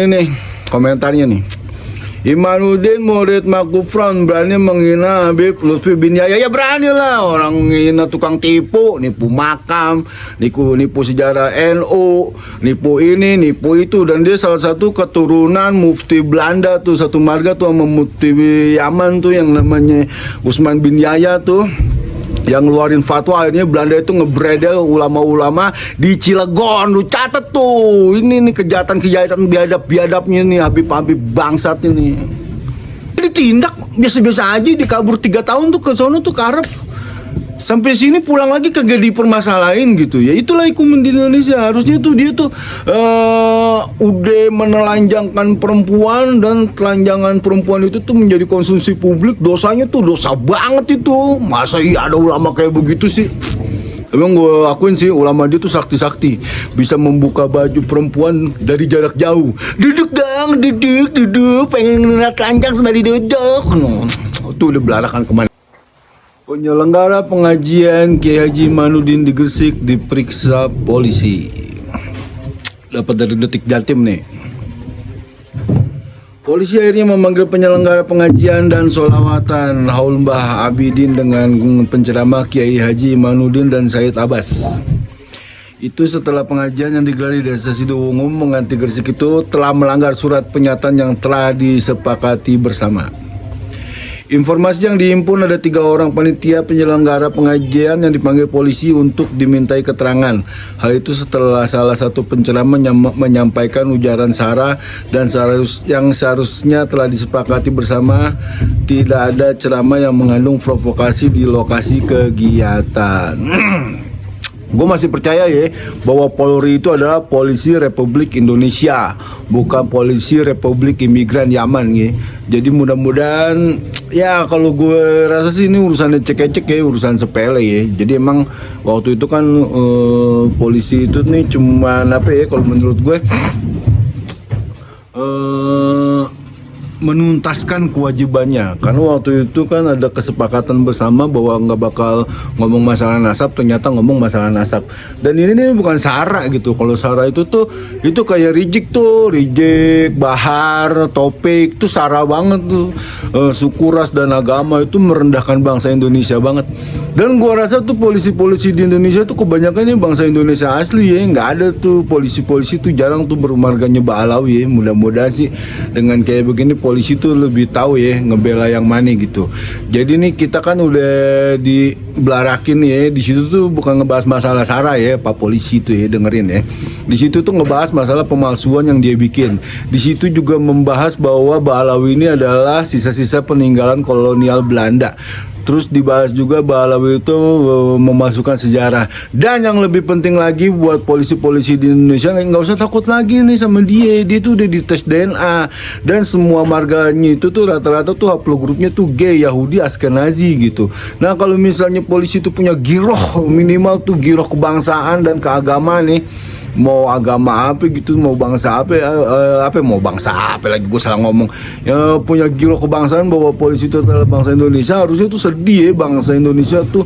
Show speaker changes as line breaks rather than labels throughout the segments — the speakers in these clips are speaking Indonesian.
Ini komentarnya nih. Imanuddin murid Makufran berani menghina Habib Lutfi bin Yahya. Ya berani lah, orang menghina tukang tipu, nipu makam, nipu sejarah NU, nipu ini, nipu itu. Dan dia salah satu keturunan mufti Belanda tuh, satu marga tuh sama mufti Yaman tuh yang namanya Usman bin Yahya tuh, yang ngeluarin fatwa. Akhirnya Belanda itu ngebredel ulama-ulama di Cilegon. Lu catet tuh, ini nih kejahatan-kejahatan biadab-biadabnya nih Habib-Habib bangsat ini. Ditindak biasa-biasa aja, dikabur 3 tahun tuh ke sono tuh ke Arab. Sampai sini pulang lagi kagak dipermasalahin gitu ya. Itulah hukum di Indonesia. Harusnya tuh dia tuh udah menelanjangkan perempuan, dan telanjangan perempuan itu tuh menjadi konsumsi publik. Dosanya tuh dosa banget itu. Masa iya ada ulama kayak begitu sih? Emang gue akuin sih ulama dia tuh sakti-sakti, bisa membuka baju perempuan dari jarak jauh. Duduk dong, duduk, pengen ngeliat telanjang sembari duduk. Tuh udah belarakan kemana. Penyelenggara pengajian Kiai Haji Imanuddin di Gresik diperiksa polisi. Dapat dari Detik Jatim nih. Polisi akhirnya memanggil penyelenggara pengajian dan sholawatan Haul Mbah Abidin dengan penceramah Kiai Haji Imanuddin dan Said Abbas. Itu setelah pengajian yang digelar di Desa Sidoungu Menganti Gresik itu telah melanggar surat pernyataan yang telah disepakati bersama. Informasi yang dihimpun, ada 3 orang panitia penyelenggara pengajian yang dipanggil polisi untuk dimintai keterangan. Hal itu setelah salah satu penceramah menyampaikan ujaran sara dan yang seharusnya telah disepakati bersama. Tidak ada ceramah yang mengandung provokasi di lokasi kegiatan. Gue masih percaya ya bahwa Polri itu adalah polisi Republik Indonesia, bukan polisi Republik Imigran Yaman ya. Jadi mudah-mudahan ya, kalau gue rasa sih ini urusan cek-cek ya, urusan sepele ya. Jadi emang waktu itu kan polisi itu nih cuma apa ya, kalau menurut gue menuntaskan kewajibannya, karena waktu itu kan ada kesepakatan bersama bahwa nggak bakal ngomong masalah nasab, ternyata ngomong masalah nasab. Dan ini nih bukan sara gitu. Kalau sara itu tuh itu kayak rijik tuh, rijik, bahar, topik tuh sara banget tuh. Suku, ras, dan agama itu merendahkan bangsa Indonesia banget. Dan gua rasa tuh polisi-polisi di Indonesia tuh kebanyakannya bangsa Indonesia asli ya, nggak ada tuh polisi-polisi tuh, jarang tuh bermarganya Ba'alawi ya. Mudah-mudahan sih dengan kayak begini polisi tuh lebih tahu ya ngebela yang mana gitu. Jadi nih kita kan udah dibelarakin ya, di situ tuh bukan ngebahas masalah sara ya, Pak Polisi tuh ya, dengerin ya. Di situ tuh ngebahas masalah pemalsuan yang dia bikin. Di situ juga membahas bahwa Ba'alawi ini adalah sisa-sisa peninggalan kolonial Belanda. Terus dibahas juga Ba'alawi itu memasukkan sejarah. Dan yang lebih penting lagi buat polisi-polisi di Indonesia, nggak usah takut lagi nih sama dia. Dia tuh udah dites DNA, dan semua marganya itu tuh rata-rata tuh haplogrupnya tuh gay, Yahudi, Askenazi gitu. Nah kalau misalnya polisi itu punya giroh, minimal tuh giroh kebangsaan dan keagamaan nih, mau agama apa gitu, mau bangsa apa mau bangsa apa lagi, gue salah ngomong ya, punya giroh kebangsaan bahwa polisi itu adalah bangsa Indonesia. Harusnya tuh sedih ya, bangsa Indonesia tuh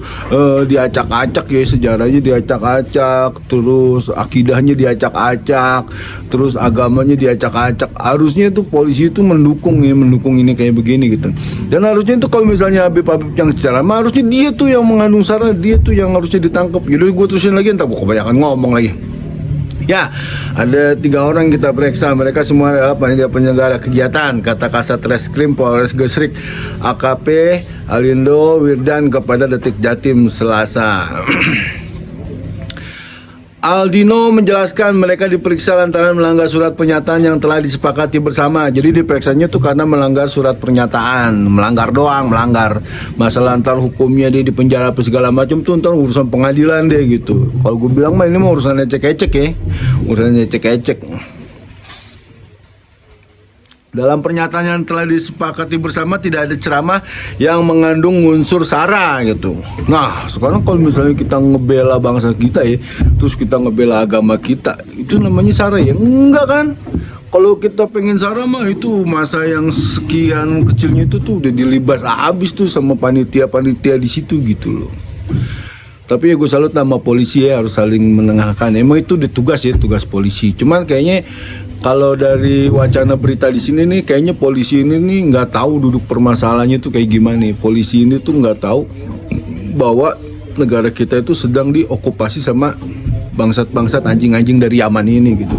diacak-acak ya, sejarahnya diacak-acak, terus akidahnya diacak-acak, terus agamanya diacak-acak. Harusnya tuh polisi itu mendukung ini kayak begini gitu. Dan harusnya itu kalau misalnya Habib-Habib yang ceramah, harusnya dia tuh yang mengandung sara, dia tuh yang harusnya ditangkap gitu. Gue terusin lagi, entar gue kebanyakan ngomong lagi. Ya, ada 3 orang kita periksa. Mereka semua adalah panitia penyelenggara kegiatan, kata Kasat Reskrim Polres Gresik AKP Alindo Wirdan kepada Detik Jatim Selasa. Aldino menjelaskan mereka diperiksa lantaran melanggar surat pernyataan yang telah disepakati bersama. Jadi diperiksanya tuh karena melanggar surat pernyataan, melanggar doang, melanggar. Masalah antar hukumnya dia dipenjara apa segala macam tuh ntar urusan pengadilan deh gitu. Kalau gue bilang mah ini mah urusan ecek-ecek ya, urusan ecek-ecek. Dalam pernyataan yang telah disepakati bersama tidak ada ceramah yang mengandung unsur sara gitu. Nah sekarang kalau misalnya kita ngebela bangsa kita ya, terus kita ngebela agama kita, itu namanya sara ya? Enggak kan? Kalau kita pengen sara mah itu masa yang sekian kecilnya itu tuh udah dilibas habis tuh sama panitia-panitia di situ gitu loh. Tapi ya gue salut sama polisi ya, harus saling menengahkan. Emang itu tugas ya, tugas polisi. Cuman kayaknya kalau dari wacana berita di sini nih, kayaknya polisi ini nih nggak tahu duduk permasalahannya tuh kayak gimana nih. Polisi ini tuh nggak tahu bahwa negara kita itu sedang diokupasi sama bangsat-bangsat anjing-anjing dari Yaman ini gitu.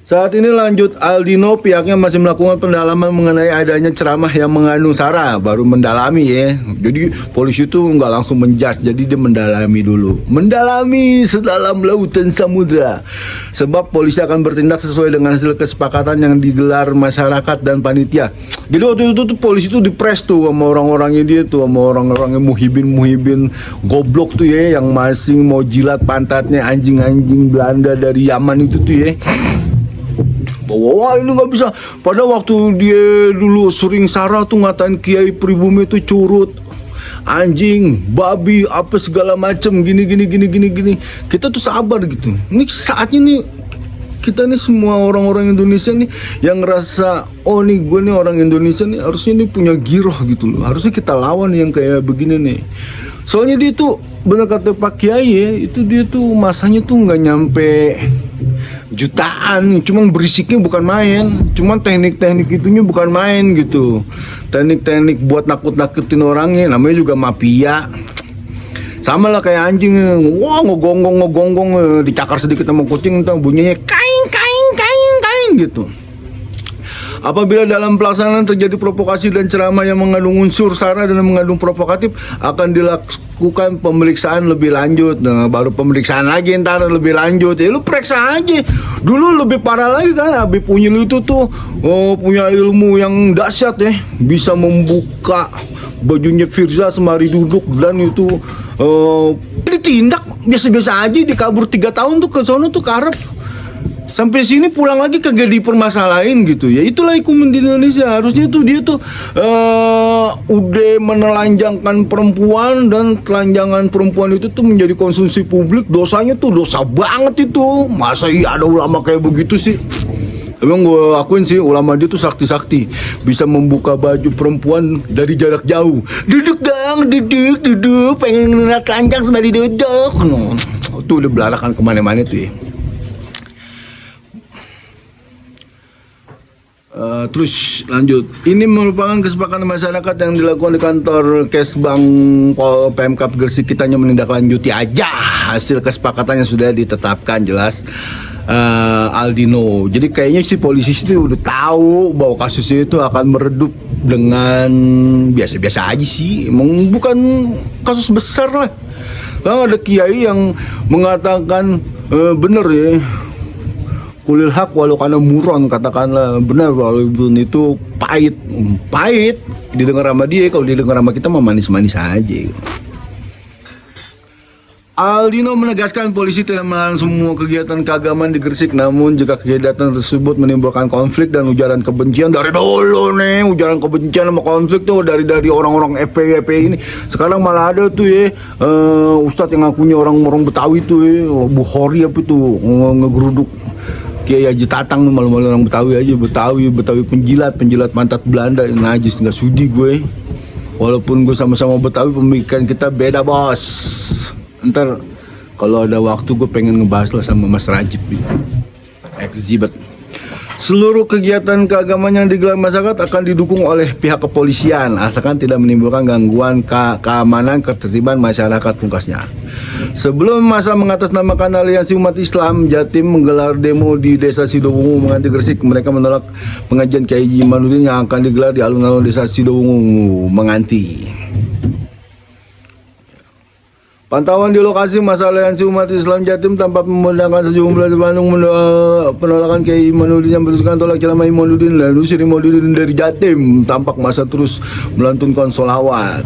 Saat ini lanjut Aldino, pihaknya masih melakukan pendalaman mengenai adanya ceramah yang mengandung sara. Baru mendalami ya. Jadi polisi itu nggak langsung menjudge, jadi dia mendalami dulu. Mendalami sedalam lautan samudra. Sebab polisi akan bertindak sesuai dengan hasil kesepakatan yang digelar masyarakat dan panitia. Jadi waktu itu tuh polisi tuh dipres tuh sama orang-orangnya dia tuh, sama orang-orangnya muhibin goblok tuh ya, yang masing mau jilat pantatnya anjing-anjing Belanda dari Yaman itu tuh ya. Bahwa wah ini nggak bisa. Pada waktu dia dulu sering sara tuh ngatain Kiai Pribumi itu curut, anjing, babi, apa segala macem, gini. Kita tuh sabar gitu. Ini saatnya nih kita nih semua orang-orang Indonesia nih yang ngerasa oh nih gue nih orang Indonesia nih harusnya nih punya giroh gitu loh. Harusnya kita lawan yang kayak begini nih. Soalnya dia tuh bener kata Pak Kiai ya, itu dia tuh masanya tuh nggak nyampe jutaan, cuman berisiknya bukan main, cuman teknik-teknik itunya bukan main gitu. Teknik-teknik buat nakut-nakutin orangnya, namanya juga mafia. Sama lah kayak anjing, wah ngegonggong, dicakar sedikit sama kucing, entah bunyinya kain gitu. Apabila dalam pelaksanaan terjadi provokasi dan ceramah yang mengandung unsur sara dan mengandung provokatif, akan dilakukan pemeriksaan lebih lanjut. Nah, baru pemeriksaan lagi ntar lebih lanjut. Ya lu periksa aja. Dulu lebih parah lagi kan, Habib Unyil itu tuh punya ilmu yang dahsyat ya, bisa membuka bajunya Firza semari duduk dan itu ditindak biasa-biasa aja, dikabur 3 tahun tuh ke sono tuh ke Arab. Sampai sini pulang lagi kagak dipermasalahin gitu ya. Itulah hukum di Indonesia. Harusnya tuh dia tuh udah menelanjangkan perempuan, dan telanjangan perempuan itu tuh menjadi konsumsi publik. Dosanya tuh dosa banget itu. Masa iya ada ulama kayak begitu sih? Emang gue akuin sih ulama dia tuh sakti-sakti, bisa membuka baju perempuan dari jarak jauh. Duduk dong, duduk, pengen ngeliat telanjang sembari duduk. Tuh udah belarakan kemana-mana tuh ya. Terus lanjut, ini merupakan kesepakatan masyarakat yang dilakukan di kantor Kesbang Pemkab Gresik. Kita hanya menindaklanjuti aja hasil kesepakatan yang sudah ditetapkan, jelas Aldino. Jadi kayaknya si polisi itu udah tahu bahwa kasusnya itu akan meredup dengan biasa-biasa aja sih. Emang bukan kasus besar lah. Kalau ada kiai yang mengatakan bener ya, kulil hak walau karena muron, katakanlah benar walaupun itu pahit didengar sama dia. Kalau didengar sama kita mah manis-manis aja. Aldino menegaskan polisi tidak melarang semua kegiatan keagamaan di Gresik, namun jika kegiatan tersebut menimbulkan konflik dan ujaran kebencian, dari dulu nih ujaran kebencian sama konflik tuh dari orang-orang FPI ini. Sekarang malah ada tuh ya ustadz yang ngakunya orang Betawi tuh ya, Bukhari apa tuh, ngegeruduk Kiai Haji Tatang, malu-malu orang Betawi aja, Betawi penjilat pantat Belanda, najis, nggak sudi gue. Walaupun gue sama-sama Betawi, pemikiran kita beda bos. Ntar kalau ada waktu gue pengen ngebahas lah sama Mas Rajib gitu. Exhibit. Seluruh kegiatan keagamaan yang digelar masyarakat akan didukung oleh pihak kepolisian, asalkan tidak menimbulkan gangguan keamanan ketertiban masyarakat, pungkasnya. Sebelum masa mengatasnamakan Aliansi Umat Islam Jatim menggelar demo di Desa Sidowungu menganti Gresik, mereka menolak pengajian Kiai Imanuddin yang akan digelar di alun-alun Desa Sidowungu menganti. Pantauan di lokasi masa Aliansi Umat Islam Jatim tampak memandangkan sejumlah Bandung penolakan Kiai Imanuddin yang bertujuan tolak ceramah Imanuddin. Lalu Sri Imanuddin dari Jatim tampak masa terus melantunkan sholawat.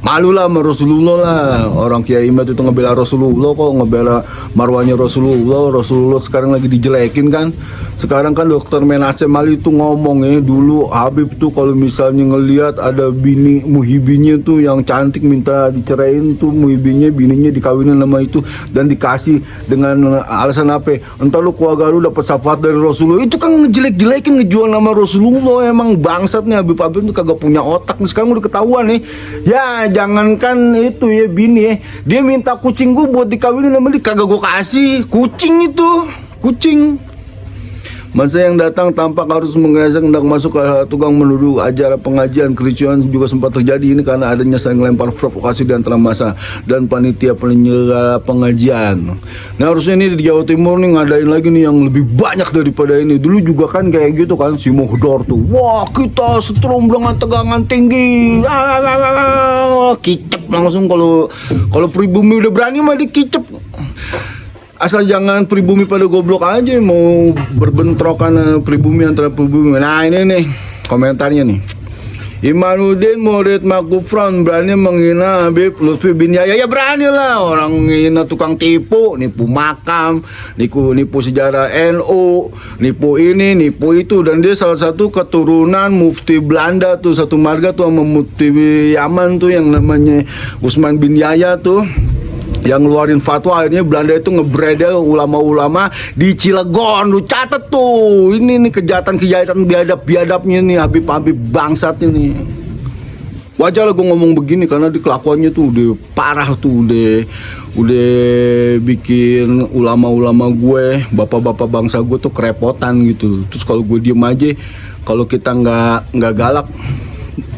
Malulah sama Rasulullah lah. Orang Kiai Imat itu ngebela Rasulullah, kok ngebela marwahnya Rasulullah sekarang lagi dijelekin kan. Sekarang kan Dokter Menacem Ali itu ngomong ya, dulu Habib tuh kalau misalnya ngelihat ada bini muhibinnya tuh yang cantik minta dicerain tuh, muhibinnya bininya dikawinin sama itu dan dikasih dengan alasan apa? Entah lu keluarga lu dapat syafaat dari Rasulullah. Itu kan ngejelek-jelekin, ngejual nama Rasulullah. Emang bangsatnya Habib tuh kagak punya otak nih, sekarang udah ketahuan nih. Ya jangankan itu ya bini ya, dia minta kucing gue buat dikawinin sama dia, kagak gue kasih kucing itu. kucing. Masa yang datang tampak harus mengerasa hendak masuk ke tukang menuduh acara pengajian. Kericuhan juga sempat terjadi ini karena adanya saling lempar provokasi di antara masa dan panitia penyelenggara pengajian. Nah harusnya ini di Jawa Timur nih ngadain lagi nih yang lebih banyak daripada ini. Dulu juga kan kayak gitu kan, si Mohdor tuh, wah kita setrum dengan tegangan tinggi, kicep langsung. Kalau pribumi udah berani mah dikicep. Asal jangan pribumi pada goblok aja mau berbentrokan pribumi antara pribumi. Nah ini nih komentarnya nih. Imanuddin murid Makufron berani menghina Habib Lutfi bin Yahya. Ya berani lah, orang menghina tukang tipu, nipu makam, nipu sejarah NU, nipu ini, nipu itu. Dan dia salah satu keturunan mufti Belanda tuh, satu marga tuh sama mufti Yaman tuh yang namanya Usman bin Yahya tuh, yang ngeluarin fatwa. Akhirnya Belanda itu ngebredel ulama-ulama di Cilegon. Lu catet tuh, ini nih kejahatan-kejahatan biadab-biadabnya nih Habib-Habib bangsat ini. Wajar lah gue ngomong begini karena di kelakuannya tuh udah parah tuh, udah bikin ulama-ulama gue, bapak-bapak bangsa gue tuh kerepotan gitu. Terus kalau gue diem aja, kalau kita nggak galak,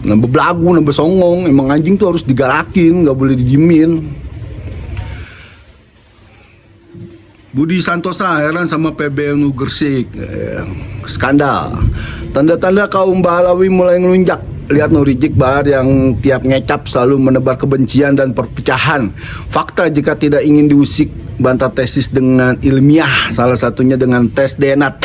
nambah belagu, nambah songong. Emang anjing tuh harus digalakin, nggak boleh didiemin. Budi Santosa heran sama PBNU Gresik, skandal. Tanda-tanda kaum Bahlawi mulai ngelunjak. Lihat Rizik Bahar yang tiap ngecap selalu menebar kebencian dan perpecahan. Fakta jika tidak ingin diusik, bantah tesis dengan ilmiah, salah satunya dengan tes DNA.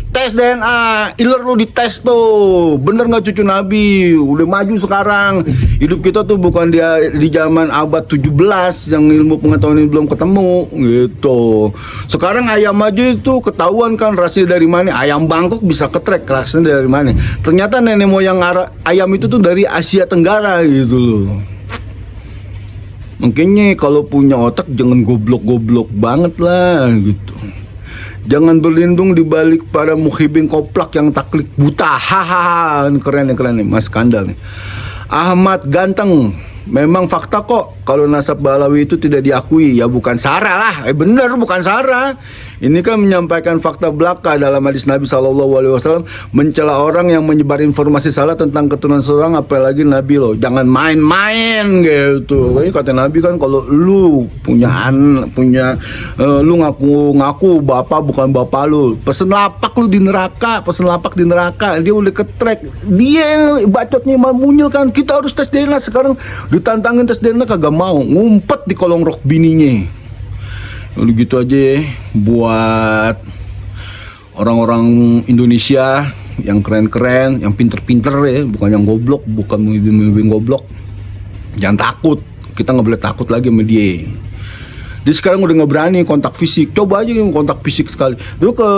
Tes DNA, iler lu dites tuh, bener nggak cucu Nabi? Udah maju sekarang. Hidup kita tuh bukan di zaman abad 17 yang ilmu pengetahuan ini belum ketemu gitu. Sekarang ayam aja itu ketahuan kan rasnya dari mana. Ayam Bangkok bisa ketrek rasnya dari mana. Ternyata nenek moyang ayam itu tuh dari Asia Tenggara gitu loh. Makanya kalau punya otak jangan goblok-goblok banget lah gitu. Jangan berlindung di balik para muhibin koplak yang taklik buta. Hahaha, keren nih Mas Skandal nih. Ahmad Ganteng, memang fakta kok kalau nasab Bahlawi itu tidak diakui. Ya bukan sara lah, bener bukan sara. Ini kan menyampaikan fakta belaka dalam hadis Nabi SAW, mencela orang yang menyebar informasi salah tentang keturunan seorang, apalagi Nabi loh. Jangan main-main gitu. Ini kata Nabi kan, kalau lu lu ngaku bapak bukan bapak lu, pesen lapak di neraka, dia udah ketrek. Dia bacotnya Imam Munyil kan, kita harus tes DNA. Sekarang ditantangin tes DNA kagak mau, ngumpet di kolong rok bininya. Lalu gitu aja ya, buat orang-orang Indonesia yang keren-keren, yang pinter-pinter ya, bukan yang goblok, bukan memimpin goblok. Jangan takut, kita nggak boleh takut lagi sama dia. Dia sekarang udah nggak berani kontak fisik, coba aja kontak fisik sekali. Dulu ke